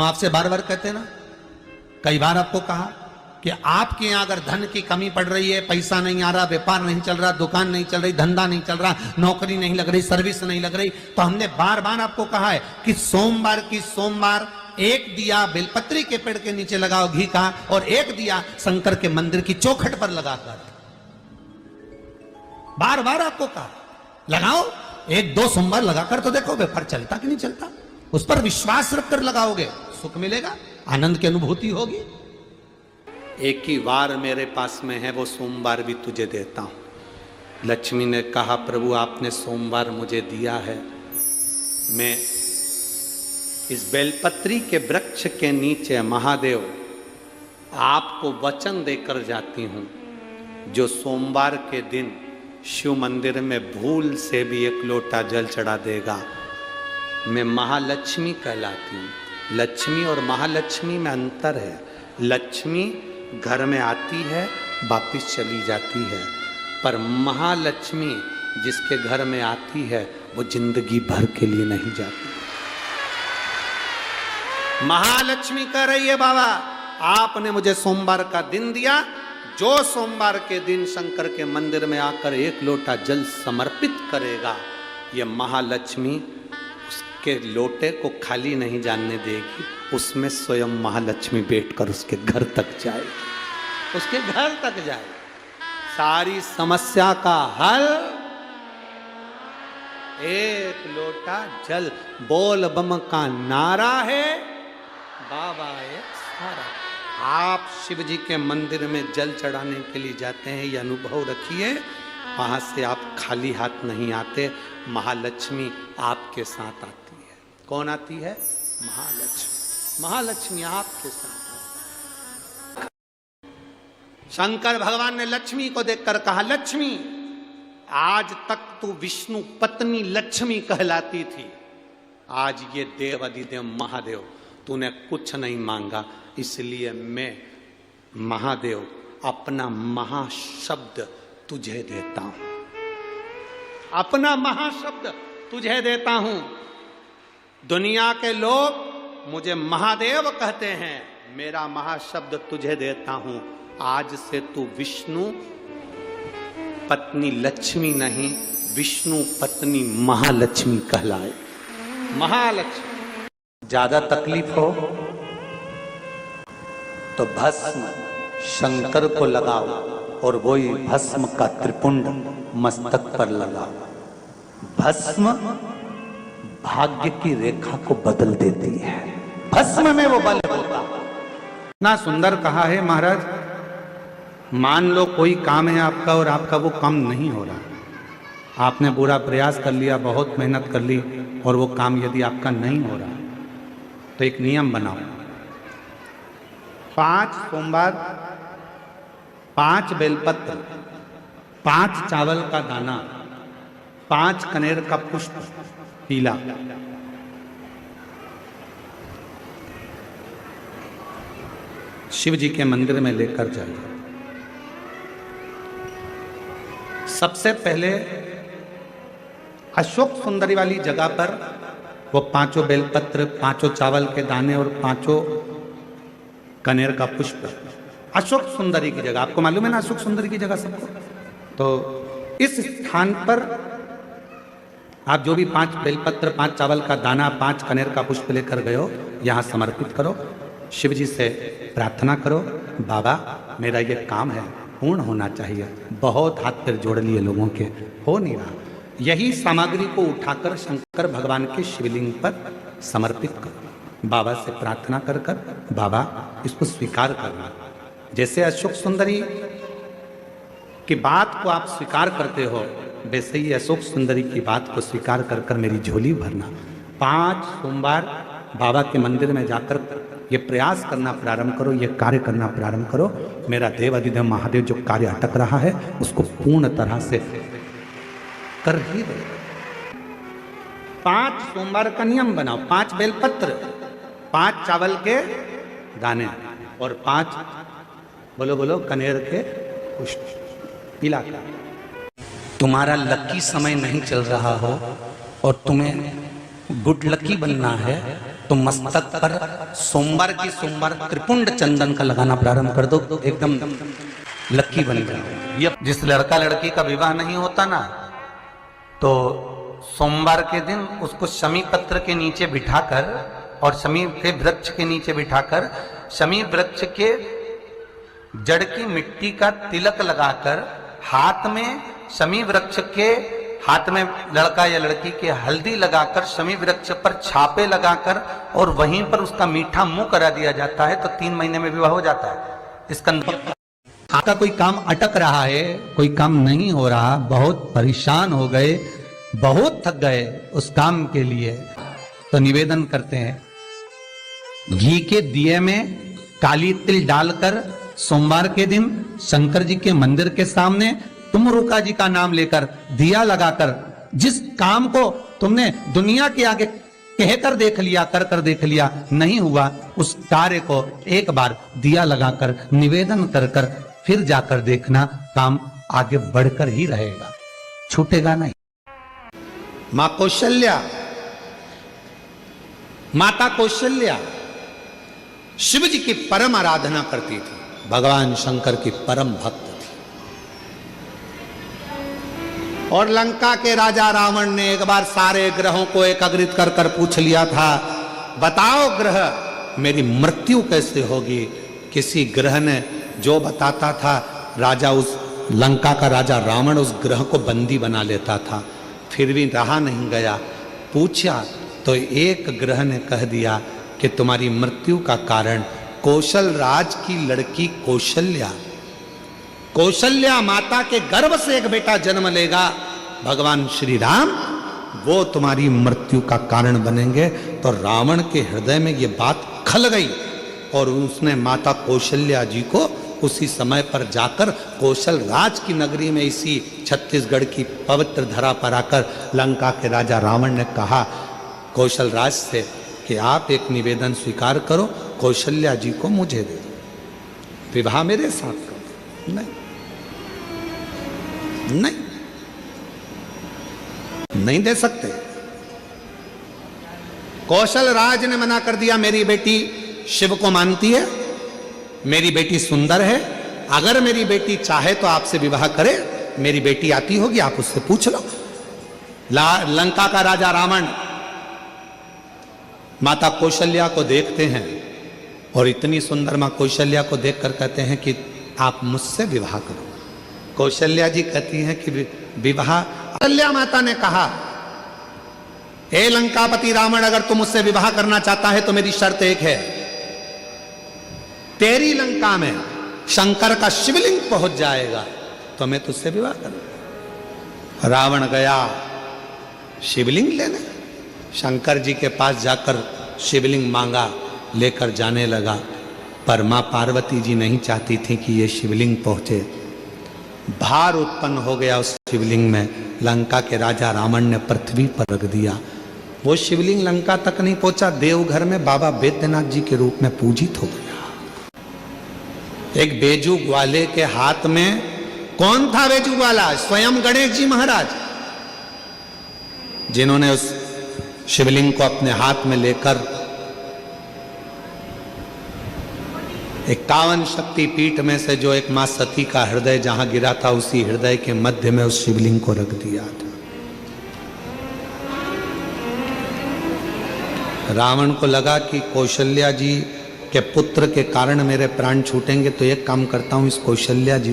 आपसे बार बार कहते हैं ना, कई बार आपको कहा कि आपके यहां अगर धन की कमी पड़ रही है, पैसा नहीं आ रहा, व्यापार नहीं चल रहा, दुकान नहीं चल रही, धंधा नहीं चल रहा, नौकरी नहीं लग रही, सर्विस नहीं लग रही, तो हमने बार बार आपको कहा है कि सोमवार एक दिया बेलपत्री के पेड़ के नीचे लगाओ घी का, और एक दिया शंकर के मंदिर की चौखट पर लगाकर। बार बार आपको कहा लगाओ, एक दो सोमवार लगाकर तो देखो व्यापार चलता कि नहीं चलता। उस पर विश्वास रखकर लगाओगे, सुख मिलेगा, आनंद की अनुभूति होगी। एक ही वार मेरे पास में है, वो सोमवार भी तुझे देता हूं। लक्ष्मी ने कहा, प्रभु आपने सोमवार मुझे दिया है, मैं इस बेलपत्री के वृक्ष के नीचे महादेव आपको वचन देकर जाती हूं, जो सोमवार के दिन शिव मंदिर में भूल से भी एक लोटा जल चढ़ा देगा, मैं महालक्ष्मी कहलाती हूं। लक्ष्मी और महालक्ष्मी में अंतर है। लक्ष्मी घर में आती है, वापिस चली जाती है, पर महालक्ष्मी जिसके घर में आती है वो जिंदगी भर के लिए नहीं जाती। महालक्ष्मी कह रही है, बाबा आपने मुझे सोमवार का दिन दिया, जो सोमवार के दिन शंकर के मंदिर में आकर एक लोटा जल समर्पित करेगा, ये महालक्ष्मी उसके लोटे को खाली नहीं जाने देगी, उसमें स्वयं महालक्ष्मी बैठकर उसके घर तक जाए, उसके घर तक जाए। सारी समस्या का हल एक लोटा जल, बोल बम का नारा है, बाबा एक सारा। आप शिव जी के मंदिर में जल चढ़ाने के लिए जाते हैं, ये अनुभव रखिए, वहां से आप खाली हाथ नहीं आते, महालक्ष्मी आपके साथ आती है। कौन आती है? महालक्ष्मी। महालक्ष्मी आपके साथ। शंकर भगवान ने लक्ष्मी को देखकर कहा, लक्ष्मी आज तक तू विष्णु पत्नी लक्ष्मी कहलाती थी, आज ये देव अधिदेव महादेव तूने कुछ नहीं मांगा, इसलिए मैं महादेव अपना महाशब्द तुझे देता हूं, अपना महाशब्द तुझे देता हूं। दुनिया के लोग मुझे महादेव कहते हैं, मेरा महाशब्द तुझे देता हूं। आज से तू विष्णु पत्नी लक्ष्मी नहीं, विष्णु पत्नी महालक्ष्मी कहलाए। महालक्ष्मी। ज्यादा तकलीफ हो तो भस्म शंकर को लगाओ, और वही भस्म का त्रिपुंड मस्तक पर लगाओ। भस्म भाग्य की रेखा को बदल देती है, भस्म में वो बल होता है। इतना सुंदर कहा है महाराज, मान लो कोई काम है आपका और आपका वो काम नहीं हो रहा, आपने पूरा प्रयास कर लिया, बहुत मेहनत कर ली, और वो काम यदि आपका नहीं हो रहा, तो एक नियम बनाओ, 5 सोमवार, 5 बेलपत्र, 5 चावल का दाना, 5 कनेर का पुष्प पीला, शिव जी के मंदिर में लेकर जाइए। सबसे पहले अशोक सुंदरी वाली जगह पर वो 5 बेलपत्र, 5 चावल के दाने और 5 कनेर का पुष्प, अशोक सुंदरी की जगह, आपको मालूम है ना अशोक सुंदरी की जगह सबको, तो इस स्थान पर आप जो भी 5 बेलपत्र, 5 चावल का दाना, 5 कनेर का पुष्प लेकर गए हो, यहाँ समर्पित करो, शिव जी से प्रार्थना करो, बाबा मेरा ये काम है पूर्ण होना चाहिए, बहुत हाथ पैर जोड़ लिए लोगों के, हो नहीं रहा। यही सामग्री को उठाकर शंकर भगवान के शिवलिंग पर समर्पित करो, बाबा से प्रार्थना कर कर, बाबा इसको स्वीकार करना। जैसे अशोक सुंदरी की बात को आप स्वीकार करते हो, वैसे ही अशोक सुंदरी की बात को स्वीकार कर कर मेरी झोली भरना। 5 सोमवार बाबा के मंदिर में जाकर ये प्रयास करना प्रारंभ करो, ये कार्य करना प्रारंभ करो, मेरा देव अधिदेव महादेव जो कार्य अटक रहा है उसको पूर्ण तरह से कर ही दो। 5 सोमवार का नियम बनाओ, 5 बेलपत्र, 5 चावल के दाने और 5 बोलो बोलो कनेर के पुष्प पीला। तुम्हारा लकी समय नहीं चल रहा हो और तुम्हें गुड लकी बनना है, तो मस्तक पर सोमवार की सोमवार त्रिपुंड चंदन का लगाना प्रारंभ कर दो, एकदम लक्की बन जाओ। जिस लड़का लड़की का विवाह नहीं होता ना, तो सोमवार के दिन उसको शमी पत्र के नीचे बिठाकर और शमी के वृक्ष के नीचे बिठाकर शमी वृक्ष के जड़ की मिट्टी का तिलक लगाकर हाथ में शमी वृक्ष के हाथ में लड़का या लड़की के हल्दी लगाकर शमी वृक्ष पर छापे लगाकर और वहीं पर उसका मीठा मुंह करा दिया जाता है, तो 3 महीने में विवाह हो जाता है। इसका आपका कोई काम अटक रहा है, कोई काम नहीं हो रहा, बहुत परेशान हो गए, बहुत थक गए उस काम के लिए, तो निवेदन करते हैं घी के दिए में काली तिल डालकर सोमवार के दिन शंकर जी के मंदिर के सामने तुम रुका जी का नाम लेकर दिया लगाकर, जिस काम को तुमने दुनिया के आगे कहकर देख लिया, कर देख लिया, नहीं हुआ, उस कार्य को एक बार दिया लगाकर निवेदन कर फिर जाकर देखना, काम आगे बढ़कर ही रहेगा, छूटेगा नहीं। मां कौशल्या, माता कौशल्या शिव जी की परम आराधना करती थी, भगवान शंकर की परम भक्त थी। और लंका के राजा रावण ने एक बार सारे ग्रहों को एकाग्रित कर पूछ लिया था, बताओ ग्रह मेरी मृत्यु कैसे होगी। किसी ग्रह ने जो बताता था, राजा उस लंका का राजा रावण उस ग्रह को बंदी बना लेता था। फिर भी रहा नहीं गया, पूछा तो एक ग्रह ने कह दिया कि तुम्हारी मृत्यु का कारण कौशल राज की लड़की कौशल्या, कौशल्या माता के गर्भ से एक बेटा जन्म लेगा, भगवान श्री राम, वो तुम्हारी मृत्यु का कारण बनेंगे। तो रावण के हृदय में ये बात खल गई और उसने माता कौशल्या जी को उसी समय पर जाकर कौशल राज की नगरी में, इसी छत्तीसगढ़ की पवित्र धरा पर आकर लंका के राजा रावण ने कहा कौशल राज से कि आप एक निवेदन स्वीकार करो, कौशल्या जी को मुझे दे दो, विवाह मेरे साथ करो। नहीं, नहीं, नहीं दे सकते। कौशल राज ने मना कर दिया, मेरी बेटी शिव को मानती है, मेरी बेटी सुंदर है, अगर मेरी बेटी चाहे तो आपसे विवाह करे, मेरी बेटी आती होगी, आप उससे पूछ लो। लंका का राजा रावण माता कौशल्या को देखते हैं और इतनी सुंदर मां कौशल्या को देखकर कहते हैं कि आप मुझसे विवाह करो। कौशल्या जी कहती हैं कि विवाह, कौशल्या माता ने कहा, हे लंकापति रावण, अगर तुम मुझसे विवाह करना चाहता है तो मेरी शर्त एक है, तेरी लंका में शंकर का शिवलिंग पहुंच जाएगा तो मैं तुझसे विवाह करूं। रावण गया शिवलिंग लेने, शंकर जी के पास जाकर शिवलिंग मांगा, लेकर जाने लगा, पर मां पार्वती जी नहीं चाहती थी कि ये शिवलिंग पहुंचे। भार उत्पन्न हो गया उस शिवलिंग में, लंका के राजा रावण ने पृथ्वी पर रख दिया। वो शिवलिंग लंका तक नहीं पहुंचा, देवघर में बाबा बैद्यनाथ जी के रूप में पूजित हो गया। एक बेजू ग्वाले के हाथ में, कौन था बेजू ग्वाला? स्वयं गणेश जी महाराज, जिन्होंने उस शिवलिंग को अपने हाथ में लेकर 51 शक्ति पीठ में से जो एक मां सती का हृदय जहां गिरा था, उसी हृदय के मध्य में उस शिवलिंग को रख दिया था। रावण को लगा कि कौशल्या जी के पुत्र के कारण मेरे प्राण छूटेंगे, तो एक काम करता हूं, इस कौशल्या जी